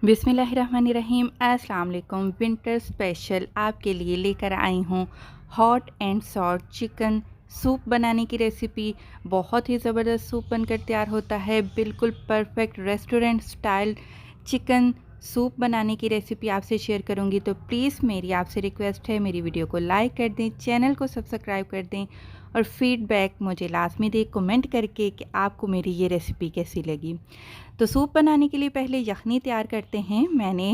बिस्मिल्लाहिर्रहमानिर्रहीम। अस्सलाम वालेकुम। विंटर स्पेशल आपके लिए लेकर आई हूँ hot and salt chicken soup बनाने की रेसिपी। बहुत ही ज़बरदस्त सूप बनकर तैयार होता है। बिल्कुल perfect restaurant style chicken soup बनाने की रेसिपी आपसे शेयर करूँगी। तो प्लीज़ मेरी आपसे रिक्वेस्ट है, मेरी वीडियो को लाइक कर दें, चैनल को सब्सक्राइब कर दें और फीडबैक मुझे लाजमी दें कमेंट करके कि आपको मेरी ये रेसिपी कैसी लगी। तो सूप बनाने के लिए पहले यखनी तैयार करते हैं। मैंने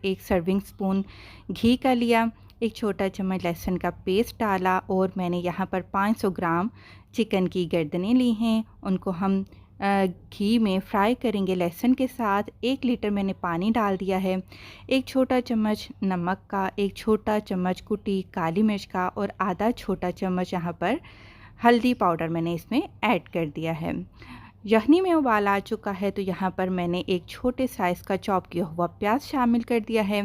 एक सर्विंग स्पून घी का लिया, एक छोटा चम्मच लहसुन का पेस्ट डाला और मैंने यहाँ पर 500 ग्राम चिकन की गर्दनें ली हैं। उनको हम घी में फ्राई करेंगे लहसुन के साथ। 1 लीटर मैंने पानी डाल दिया है। एक छोटा चम्मच नमक का, एक छोटा चम्मच कुटी काली मिर्च का और आधा छोटा चम्मच यहाँ पर हल्दी पाउडर मैंने इसमें ऐड कर दिया है। यखनी में उबाल आ चुका है तो यहाँ पर मैंने एक छोटे साइज़ का चॉप किया हुआ प्याज शामिल कर दिया है।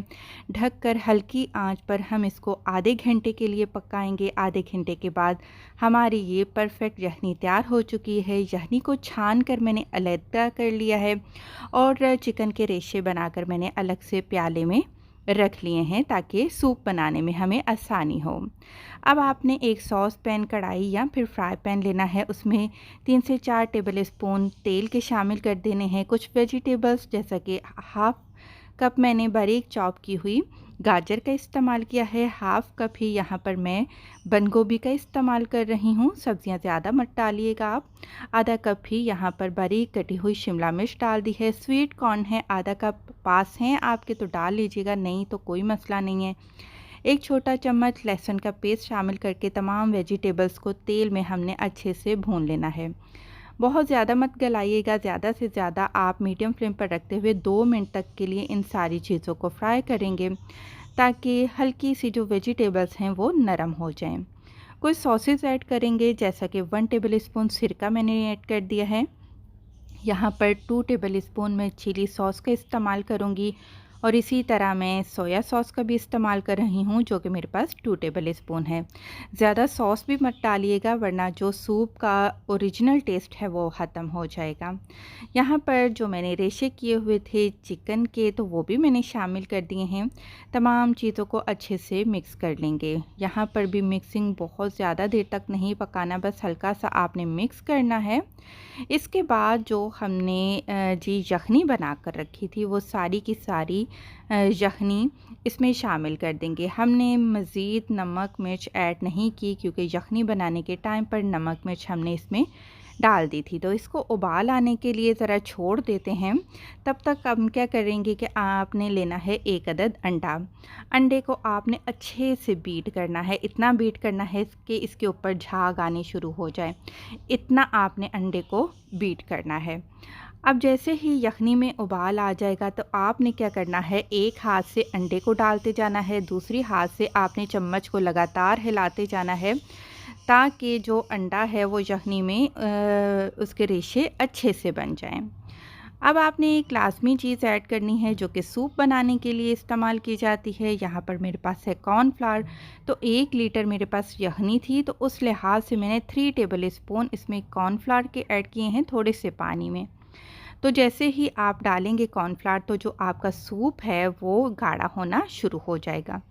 ढककर हल्की आंच पर हम इसको आधे घंटे के लिए पकाएंगे। आधे घंटे के बाद हमारी ये परफेक्ट यखनी तैयार हो चुकी है। यखनी को छान कर मैंने अलग कर लिया है और चिकन के रेशे बनाकर मैंने अलग से प्याले में रख लिए हैं ताकि सूप बनाने में हमें आसानी हो। अब आपने एक सॉस पैन, कढ़ाई या फिर फ्राई पैन लेना है। उसमें 3 से 4 टेबल स्पून तेल के शामिल कर देने हैं। कुछ वेजिटेबल्स जैसा कि हाफ कप मैंने बारीक चॉप की हुई गाजर का इस्तेमाल किया है। हाफ कप ही यहाँ पर मैं बंद गोभी का इस्तेमाल कर रही हूँ। सब्जियाँ ज़्यादा मत डालिएगा आप। आधा कप ही यहाँ पर बारीक कटी हुई शिमला मिर्च डाल दी है। स्वीट कॉर्न है आधा कप, पास हैं आपके तो डाल लीजिएगा, नहीं तो कोई मसला नहीं है। एक छोटा चम्मच लहसुन का पेस्ट शामिल करके तमाम वेजिटेबल्स को तेल में हमने अच्छे से भून लेना है। बहुत ज़्यादा मत गलाइएगा, ज़्यादा से ज़्यादा आप मीडियम फ्लेम पर रखते हुए 2 मिनट तक के लिए इन सारी चीज़ों को फ्राई करेंगे ताकि हल्की सी जो वेजिटेबल्स हैं वो नरम हो जाएं। कुछ सॉसेस ऐड करेंगे जैसा कि 1 टेबल स्पून सिरका मैंने ऐड कर दिया है। यहाँ पर 2 टेबल स्पून मैं चिली सॉस का इस्तेमाल करूँगी और इसी तरह मैं सोया सॉस का भी इस्तेमाल कर रही हूँ जो कि मेरे पास 2 टेबल स्पून है। ज़्यादा सॉस भी मत डालिएगा वरना जो सूप का ओरिजिनल टेस्ट है वो ख़त्म हो जाएगा। यहाँ पर जो मैंने रेशे किए हुए थे चिकन के तो वो भी मैंने शामिल कर दिए हैं। तमाम चीज़ों को अच्छे से मिक्स कर लेंगे। यहाँ पर भी मिक्सिंग बहुत ज़्यादा देर तक नहीं पकाना, बस हल्का सा आपने मिक्स करना है। इसके बाद जो हमने जी यखनी बना कर रखी थी वो सारी की सारी यखनी इसमें शामिल कर देंगे। हमने मज़ीद नमक मिर्च ऐड नहीं की क्योंकि यखनी बनाने के टाइम पर नमक मिर्च हमने इसमें डाल दी थी। तो इसको उबाल आने के लिए ज़रा छोड़ देते हैं। तब तक हम क्या करेंगे कि आपने लेना है 1 अदद अंडा। अंडे को आपने अच्छे से बीट करना है, इतना बीट करना है कि इसके ऊपर झाग आने शुरू हो जाए, इतना आपने अंडे को बीट करना है। अब जैसे ही यखनी में उबाल आ जाएगा तो आपने क्या करना है, एक हाथ से अंडे को डालते जाना है, दूसरी हाथ से आपने चम्मच को लगातार हिलाते जाना है ताकि जो अंडा है वो यखनी में उसके रेशे अच्छे से बन जाएं। अब आपने एक लाज़मी चीज़ ऐड करनी है जो कि सूप बनाने के लिए इस्तेमाल की जाती है। यहाँ पर मेरे पास है कॉर्नफ्लावर। तो 1 लीटर मेरे पास यखनी थी तो उस लिहाज से मैंने 3 टेबल स्पून इसमें कॉर्नफ्लावर के ऐड किए हैं थोड़े से पानी में। तो जैसे ही आप डालेंगे कॉर्नफ्लावर तो जो आपका सूप है वो गाढ़ा होना शुरू हो जाएगा।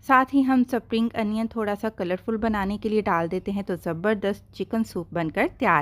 साथ ही हम स्प्रिंग अनियन थोड़ा सा कलरफुल बनाने के लिए डाल देते हैं तो ज़बरदस्त चिकन सूप बनकर तैयार है।